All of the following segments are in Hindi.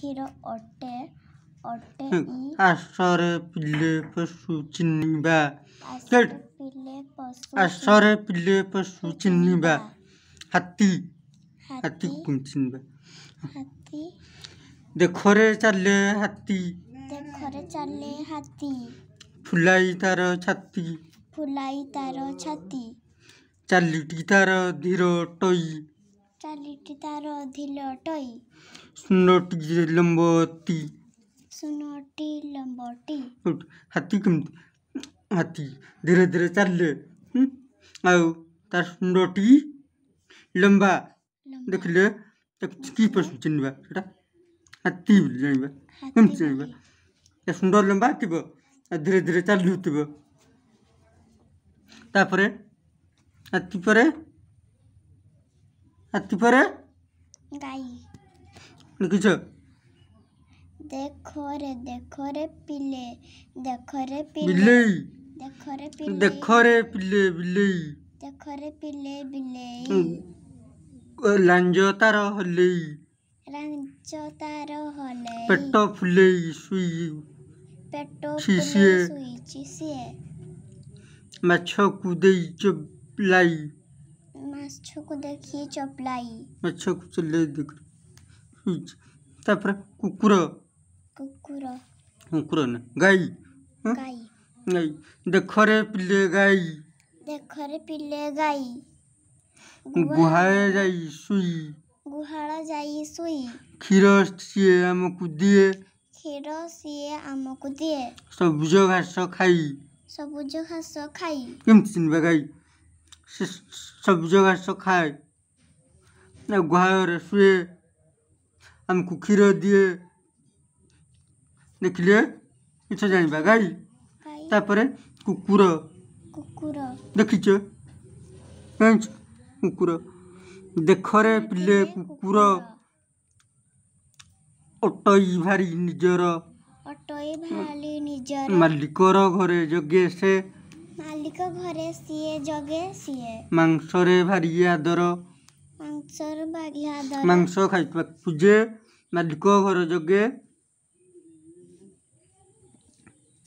क्षीर अटे अटे आसरे पिले पशु चिन्हिबा आसरे पिले पशु आसरे पिले पशु चिन्हिबा हाथी हाथी को चिन्हिबा हाथी देखरे चले हाथी देखरे चले हाथी फुलाई तार छाती चालीटी तार धीर टई चालीटी तार धीर टई सुनटी लंबती हाथी कमती हाथी धीरे धीरे चले आउ तार सुंदरटी लंबा देखले कि पशु चिन्हबा सेटा हाथी जानिबा केमती जानिबा ए सुंदर लंबा थिबो धीरे धीरे चलुथिबो तापरे हाथी परे गाई लिखिछ देखरे पिले बिलेई देखरे पिले लांज तार हलेई पेट फुलेई सुई चिसिए माछ को देई चपलाई माछ को देखिए चपलाई माछ को चले देख तापर कुकुर न गाई देखरे पिले गाई गुहाळे जाई सुई क्षीर सिए हमको दिए सबुज घास खाई केमती चिन्हबा गाई सबुज घास खाए गुहाळे सुए हमको क्षीर दिए देखिले किछ जानिबा गाई तापरे कुकुर देखिछ कुकुर देखरे पिले कुकुर अटई भारी निजर मालिकर घरे जगे से मांसरे भारी आदर मांस खाइबा पूजे मालिक घर जगे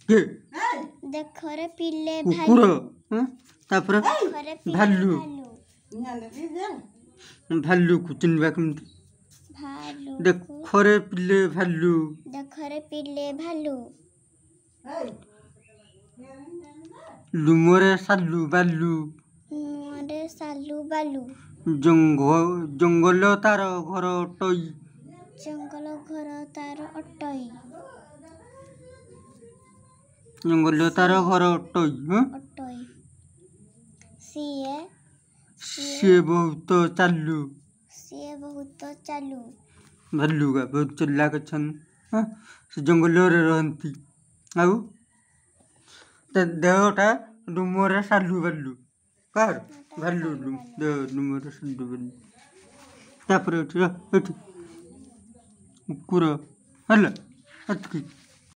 देखरे पिले कुकुर तापर भालू को चिन्हबा केमती देखरे पिले भालू लुमरे सालू बालू जंगल तार घर अटई सी बहुत चालू भालू का बहुत चलाक छन से जंगल रे रहंती आउ देहटा डुमरे सालू बालू कार भालू डुमरे सालू बालू तापर कुकुर हला अतकी